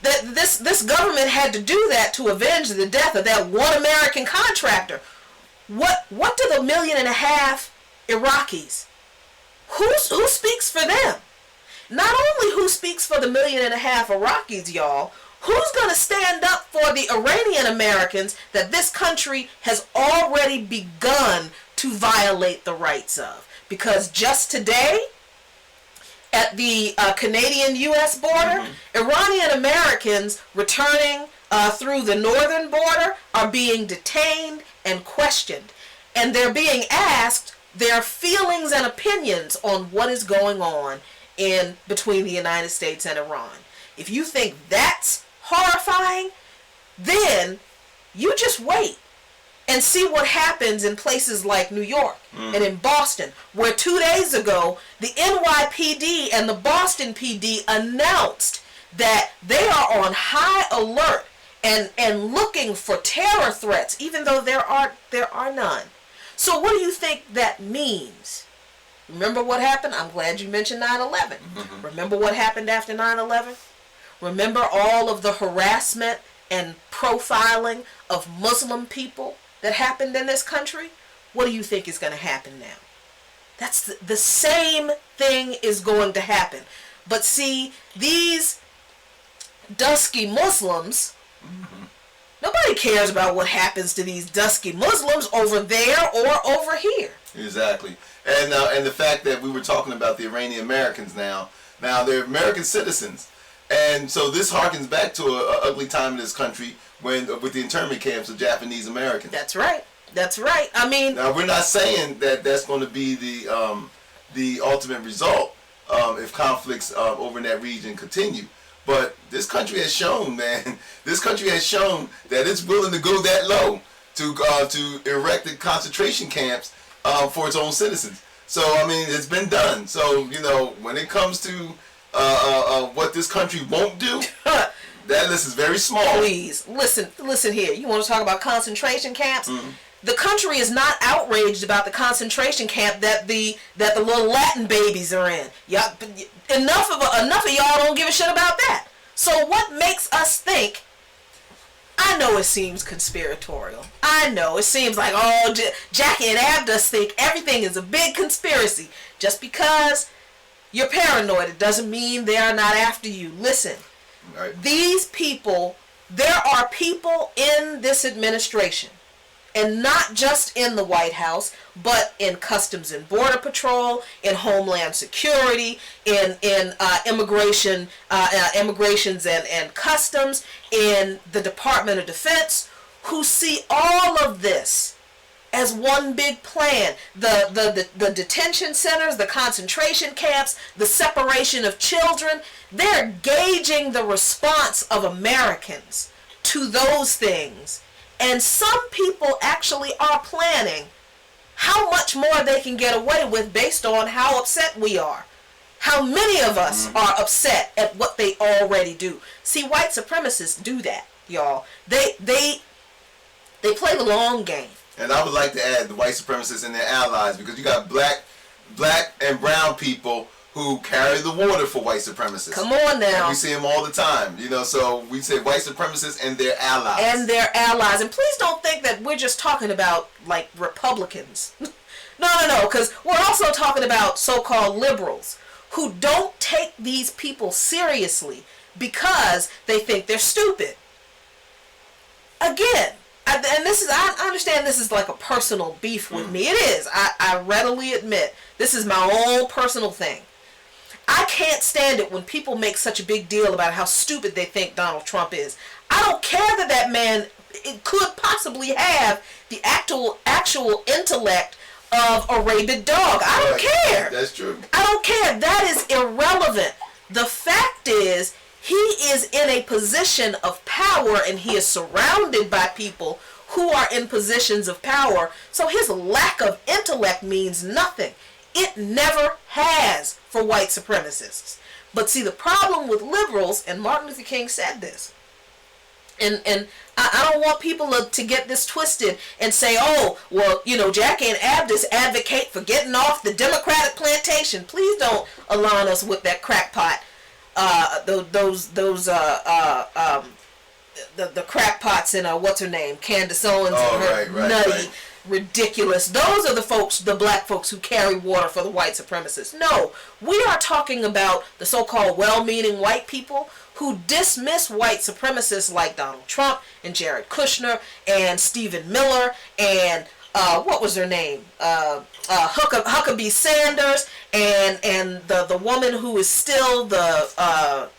this government had to do that to avenge the death of that one American contractor. What do the 1.5 million Iraqis? Who speaks for them? Not only who speaks for the 1.5 million Iraqis, y'all. Who's going to stand up for the Iranian Americans that this country has already begun to violate the rights of? Because just today, at the Canadian-U.S. border, Iranian Americans returning through the northern border are being detained and questioned. And they're being asked their feelings and opinions on what is going on in between the United States and Iran. If you think that's horrifying, then you just wait and see what happens in places like New York and in Boston, where 2 days ago the NYPD and the Boston PD announced that they are on high alert and looking for terror threats, even though there are none. So what do you think that means? Remember what happened? I'm glad you mentioned 9/11. Remember what happened after 9/11? Remember all of the harassment and profiling of Muslim people that happened in this country? What do you think is going to happen now? That's the same thing is going to happen. But see, these dusky Muslims, nobody cares about what happens to these dusky Muslims over there or over here. Exactly. And the fact that we were talking about the Iranian Americans now they're American citizens. And so this harkens back to an ugly time in this country when with the internment camps of Japanese Americans. That's right. That's right. I mean, now we're not saying that that's going to be the ultimate result if conflicts over in that region continue. But this country has shown, man. This country has shown that it's willing to go that low to erect the concentration camps for its own citizens. So I mean, it's been done. So when it comes to what this country won't do, that list is very small. Please listen here. You want to talk about concentration camps? The country is not outraged about the concentration camp that the little Latin babies are in. Yeah, enough of y'all don't give a shit about that. So what makes us think? I know it seems conspiratorial. I know it seems like Jackie and Abdus think everything is a big conspiracy. Just because you're paranoid, it doesn't mean they are not after you. Listen, right. These people, there are people in this administration, and not just in the White House, but in Customs and Border Patrol, in Homeland Security, in immigrations and customs, in the Department of Defense, who see all of this as one big plan. The detention centers, the concentration camps, the separation of children, they're gauging the response of Americans to those things And some people actually are planning how much more they can get away with based on how upset we are. How many of us are upset at what they already do. See, white supremacists do that, y'all. They play the long game. And I would like to add the white supremacists and their allies, because you got black and brown people who carry the water for white supremacists. Come on now. And we see them all the time, so we say white supremacists and their allies. And please don't think that we're just talking about, like, Republicans. No, because we're also talking about so-called liberals who don't take these people seriously because they think they're stupid. Again, I understand this is like a personal beef with me. It is. I readily admit this is my own personal thing. I can't stand it when people make such a big deal about how stupid they think Donald Trump is. I don't care that man could possibly have the actual intellect of a rabid dog. I don't care. That's true. I don't care. That is irrelevant. The fact is, he is in a position of power and he is surrounded by people who are in positions of power. So his lack of intellect means nothing. It never has for white supremacists. But see, the problem with liberals, and Martin Luther King said this, and I don't want people to get this twisted and say, oh, well, Jackie and Abdus advocate for getting off the Democratic plantation. Please don't align us with that crackpot. The crackpots in what's her name, Candace Owens, and her nutty, ridiculous. Those are the folks, the black folks who carry water for the white supremacists. No, we are talking about the so-called well-meaning white people who dismiss white supremacists like Donald Trump and Jared Kushner and Stephen Miller and what was her name? Huckabee Sanders and the woman who is still the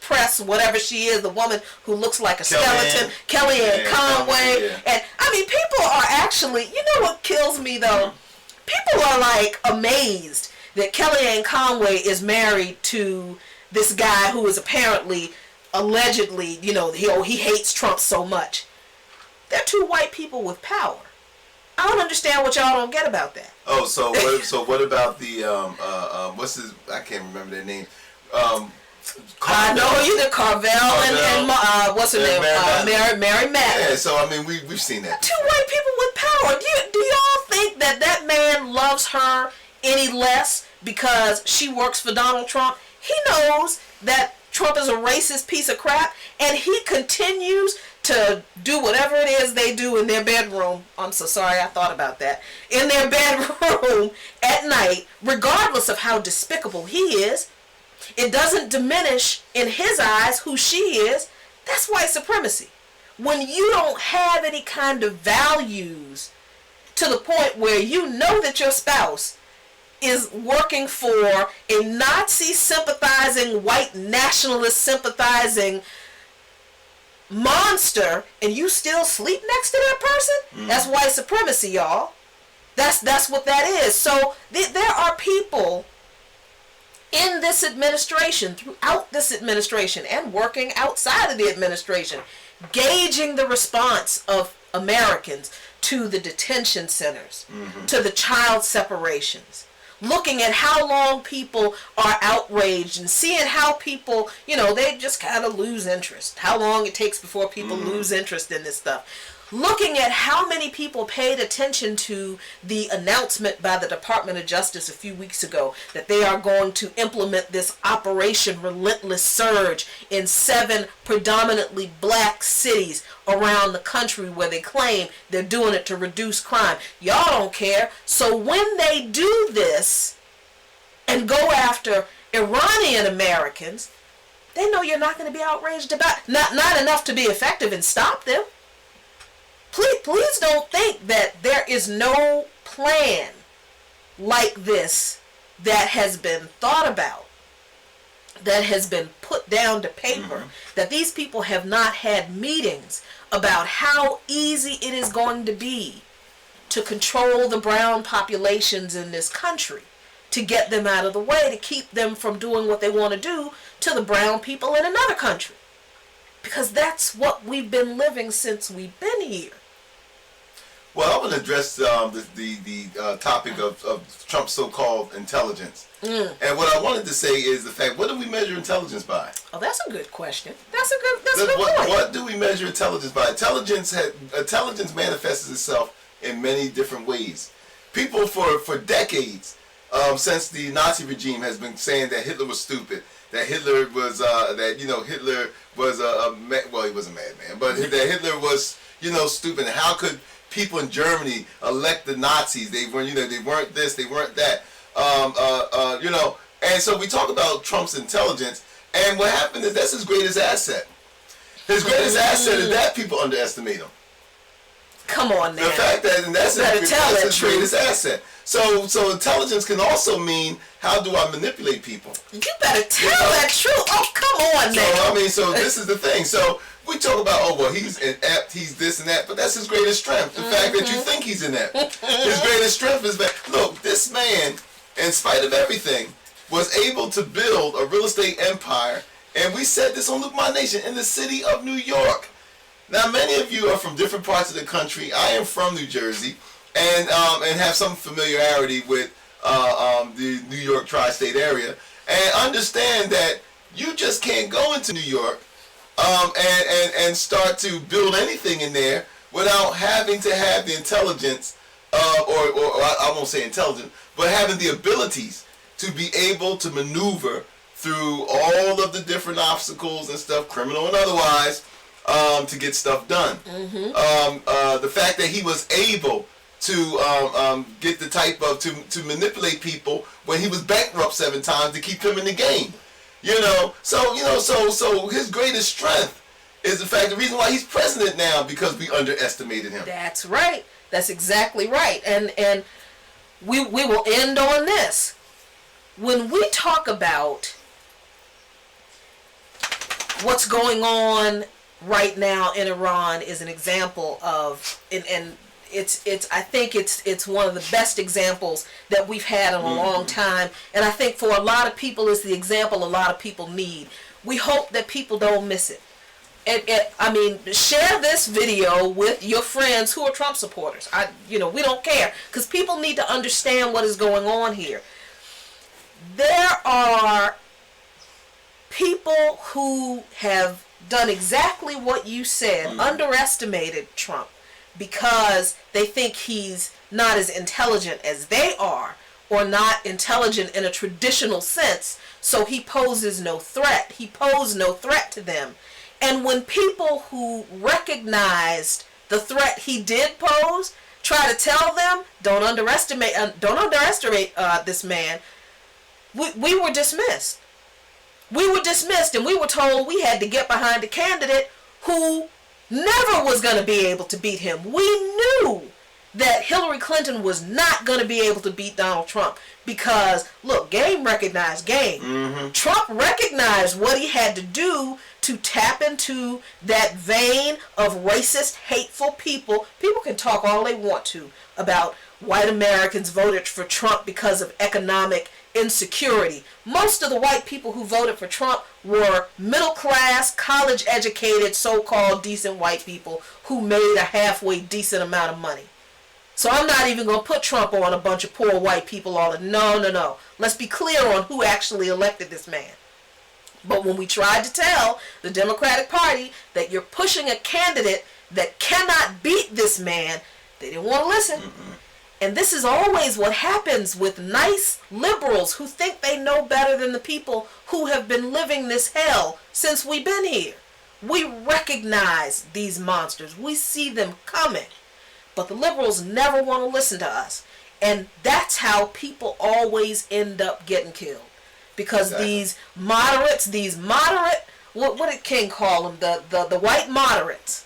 press, whatever she is, the woman who looks like a skeleton, Kellyanne Conway. Yeah. And I mean, people are actually, what kills me though? People are like amazed that Kellyanne Conway is married to this guy who is allegedly, he hates Trump so much. They're two white people with power. I don't understand what y'all don't get about that. Oh, so what about the I can't remember their name. I know either Carvel and what's her name? Mary Matt. Yeah, so I mean we've seen that. Two white people with power. Do y'all think that man loves her any less because she works for Donald Trump? He knows that Trump is a racist piece of crap, and he continues to do whatever it is they do in their bedroom. I'm so sorry, I thought about that. In their bedroom at night, regardless of how despicable he is. It doesn't diminish in his eyes who she is. That's white supremacy. When you don't have any kind of values to the point where you know that your spouse is working for a Nazi sympathizing, white nationalist sympathizing monster, and you still sleep next to that person, that's white supremacy, y'all. That's what that is. So there are people in this administration, throughout this administration, and working outside of the administration, gauging the response of Americans to the detention centers, to the child separations, looking at how long people are outraged and seeing how people, they just kind of lose interest, how long it takes before people lose interest in this stuff. Looking at how many people paid attention to the announcement by the Department of Justice a few weeks ago that they are going to implement this Operation Relentless Surge in 7 predominantly black cities around the country where they claim they're doing it to reduce crime. Y'all don't care. So when they do this and go after Iranian Americans, they know you're not going to be outraged about it. Not enough to be effective and stop them. Please don't think that there is no plan like this that has been thought about, that has been put down to paper, that these people have not had meetings about how easy it is going to be to control the brown populations in this country, to get them out of the way, to keep them from doing what they want to do to the brown people in another country. Because that's what we've been living since we've been here. Well, I want to address the topic of Trump's so-called intelligence. And what I wanted to say is the fact, what do we measure intelligence by? Oh, that's a good question. That's a good point. What do we measure intelligence by? Intelligence manifests itself in many different ways. People for decades, since the Nazi regime has been saying that Hitler was stupid, that Hitler was Hitler was well, he was a madman, but that Hitler was stupid. And how could people in Germany elect the Nazis? They weren't they weren't this, they weren't that. And so we talk about Trump's intelligence, and what happened is that's his greatest asset. His greatest asset is that people underestimate him. Come on now. The fact that that's his greatest asset. So intelligence can also mean, how do I manipulate people? You better tell that truth. Oh, come on now. So this is the thing. So we talk about, he's inept, he's this and that, but that's his greatest strength. The fact that you think he's inept. His greatest strength is that, look, this man, in spite of everything, was able to build a real estate empire, and we said this on Luqman Nation, in the city of New York. Now, many of you are from different parts of the country. I am from New Jersey, and have some familiarity with the New York tri-state area, and understand that you just can't go into New York and start to build anything in there without having to have the intelligence, or I won't say intelligence, but having the abilities to be able to maneuver through all of the different obstacles and stuff, criminal and otherwise, to get stuff done. The fact that he was able to get the type of to manipulate people when he was bankrupt 7 times to keep him in the game. So his greatest strength is the reason why he's president now, because we underestimated him. That's right. That's exactly right. And we will end on this. When we talk about what's going on right now in Iran is an example of, and I think it's one of the best examples that we've had in a long time, and I think for a lot of people it's the example a lot of people need. We hope that people don't miss it. Share this video with your friends who are Trump supporters. We don't care, because people need to understand what is going on here. There are people who have done exactly what you said, underestimated Trump, because they think he's not as intelligent as they are, or not intelligent in a traditional sense, so he poses no threat. He posed no threat to them. And when people who recognized the threat he did pose try to tell them, don't underestimate this man, we were dismissed. We were dismissed, and we were told we had to get behind a candidate who never was going to be able to beat him. We knew that Hillary Clinton was not going to be able to beat Donald Trump because, look, game recognized game. Trump recognized what he had to do to tap into that vein of racist, hateful people. People can talk all they want to about white Americans voted for Trump because of economic insecurity. Most of the white people who voted for Trump were middle class, college educated, so-called decent white people who made a halfway decent amount of money. So I'm not even going to put Trump on a bunch of poor white people. No. Let's be clear on who actually elected this man. But when we tried to tell the Democratic Party that you're pushing a candidate that cannot beat this man, they didn't want to listen. And this is always what happens with nice liberals who think they know better than the people who have been living this hell since we've been here. We recognize these monsters. We see them coming. But the liberals never want to listen to us. And that's how people always end up getting killed. Because these moderates, what did King call them? The white moderates.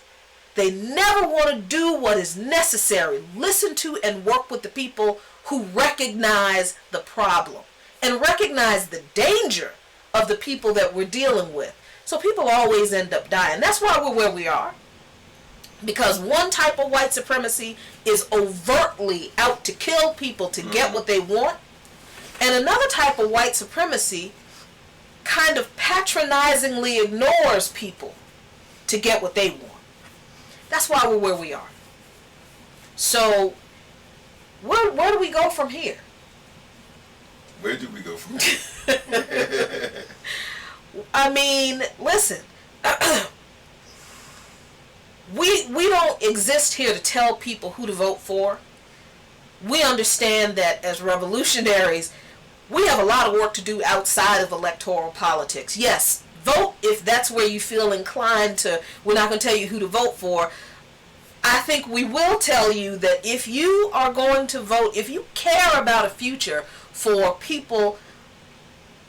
They never want to do what is necessary. Listen to and work with the people who recognize the problem and recognize the danger of the people that we're dealing with. So people always end up dying. That's why we're where we are. Because one type of white supremacy is overtly out to kill people to get what they want. And another type of white supremacy kind of patronizingly ignores people to get what they want. That's why we're where we are. So, where do we go from here? Where do we go from here? I mean, listen. We don't exist here to tell people who to vote for. We understand that as revolutionaries, we have a lot of work to do outside of electoral politics. Yes, vote if that's where you feel inclined to. We're not going to tell you who to vote for. I think we will tell you that if you are going to vote, if you care about a future for people,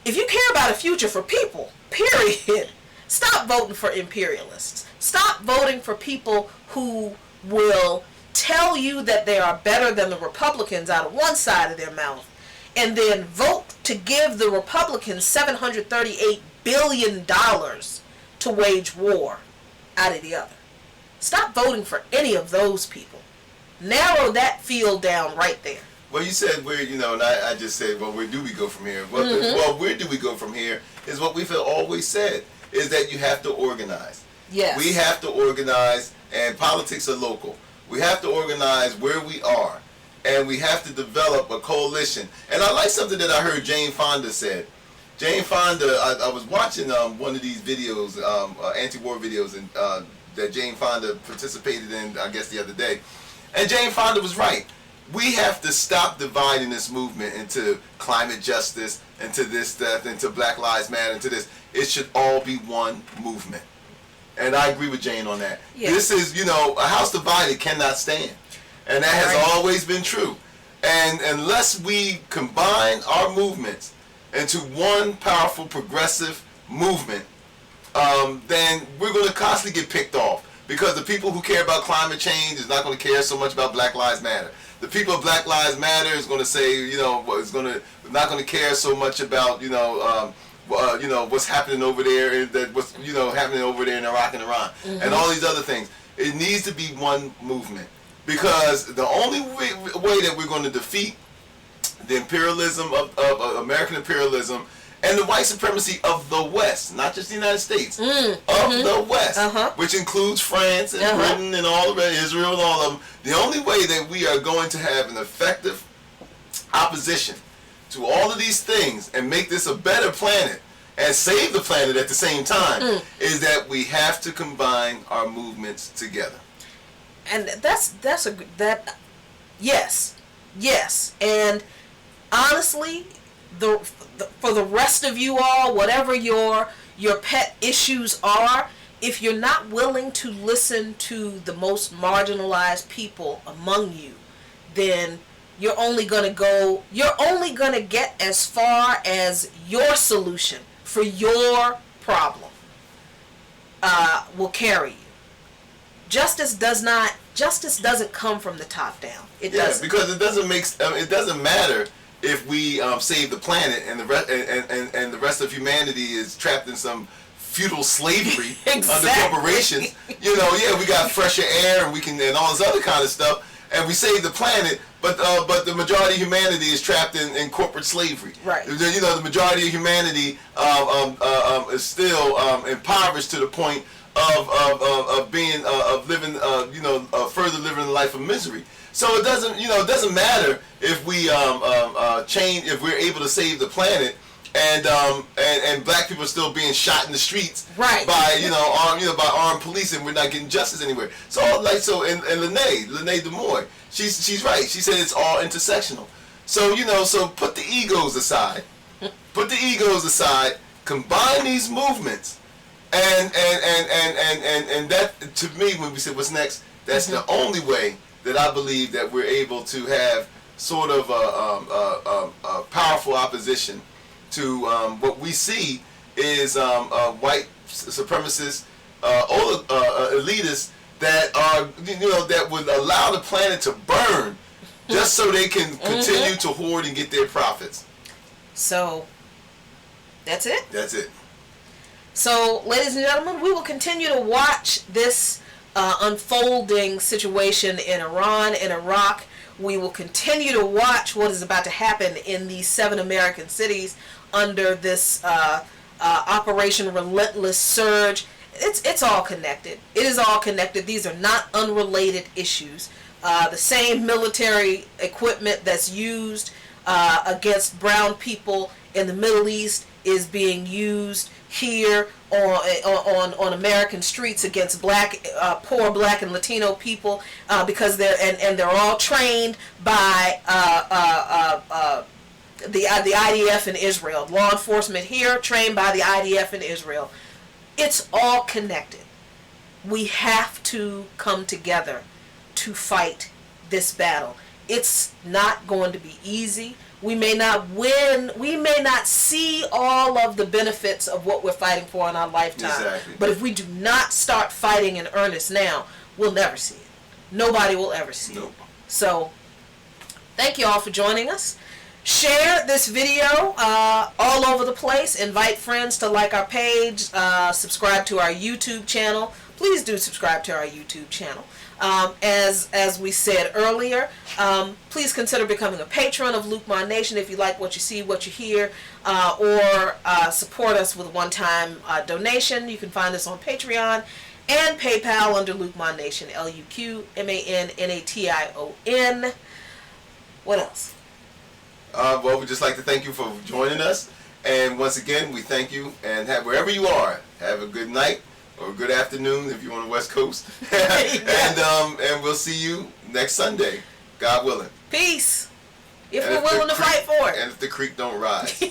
if you care about a future for people, period, stop voting for imperialists. Stop voting for people who will tell you that they are better than the Republicans out of one side of their mouth, and then vote to give the Republicans $738 billion to wage war out of the other. Stop voting for any of those people. Narrow that field down right there. Well, you said where, and I just said, well, where do we go from here? Well, where do we go from here is what we've always said, is that you have to organize. Yes. We have to organize, and politics are local. We have to organize where we are, and we have to develop a coalition. And I like something that I heard Jane Fonda said. Jane Fonda, I was watching one of these videos, anti-war videos, and that Jane Fonda participated in, I guess, the other day. And Jane Fonda was right. We have to stop dividing this movement into climate justice, into this, that, into Black Lives Matter, into this. It should all be one movement. And I agree with Jane on that. Yeah. This is, a house divided cannot stand. And that has always been true. And unless we combine our movements into one powerful progressive movement, then we're going to constantly get picked off. Because the people who care about climate change is not going to care so much about Black Lives Matter. The people of Black Lives Matter is going to say, not going to care so much about, what's happening over there, that what's happening over there in Iraq and Iran, and all these other things. It needs to be one movement, because the only way that we're going to defeat the imperialism of American imperialism and the white supremacy of the West, not just the United States, of the West, which includes France and Britain and all of Israel and all of them. The only way that we are going to have an effective opposition to all of these things and make this a better planet and save the planet at the same time is that we have to combine our movements together. And yes, and honestly, for the rest of you all, whatever your pet issues are, if you're not willing to listen to the most marginalized people among you, then you're only going to get as far as your solution for your problem will carry you. Justice doesn't come from the top down. It doesn't. Because it doesn't matter if we save the planet and the rest of humanity is trapped in some feudal slavery under corporations. We got fresher air and all this other kind of stuff, and we save the planet, but the majority of humanity is trapped in corporate slavery. Right. The majority of humanity is still impoverished to the point of being further living a life of misery. So it doesn't matter if we if we're able to save the planet, and black people are still being shot in the streets by by armed police, and we're not getting justice anywhere. So and Lene Demoy, she's right. She said it's all intersectional. So so put the egos aside. Combine these movements, and that, to me, when we say what's next, that's the only way that I believe that we're able to have sort of a powerful opposition to what we see is white supremacists, elitists that are that would allow the planet to burn just so they can continue to hoard and get their profits. So that's it. That's it. So, ladies and gentlemen, we will continue to watch this unfolding situation in Iran and Iraq. We will continue to watch what is about to happen in these 7 American cities under this Operation Relentless Surge. It's all connected. It is all connected. These are not unrelated issues. The same military equipment that's used against brown people in the Middle East is being used here on American streets against poor black and Latino people because they're all trained by the IDF in Israel. Law enforcement here trained by the IDF in Israel. It's all connected. We have to come together to fight this battle. It's not going to be easy. We may not win. We may not see all of the benefits of what we're fighting for in our lifetime. Exactly. But if we do not start fighting in earnest now, we'll never see it. Nobody will ever see it. So, thank you all for joining us. Share this video all over the place. Invite friends to like our page. Subscribe to our YouTube channel. Please do subscribe to our YouTube channel. As we said earlier, please consider becoming a patron of Luqman Nation if you like what you see, what you hear, or support us with a one-time donation. You can find us on Patreon and PayPal under Luqman Nation, LuqMannation. What else? Well, we'd just like to thank you for joining us. And once again, we thank you. And wherever you are, have a good night or a good afternoon if you're on the West Coast. And we'll see you next Sunday, God willing. Peace. If we're willing to fight for it. And if the creek don't rise.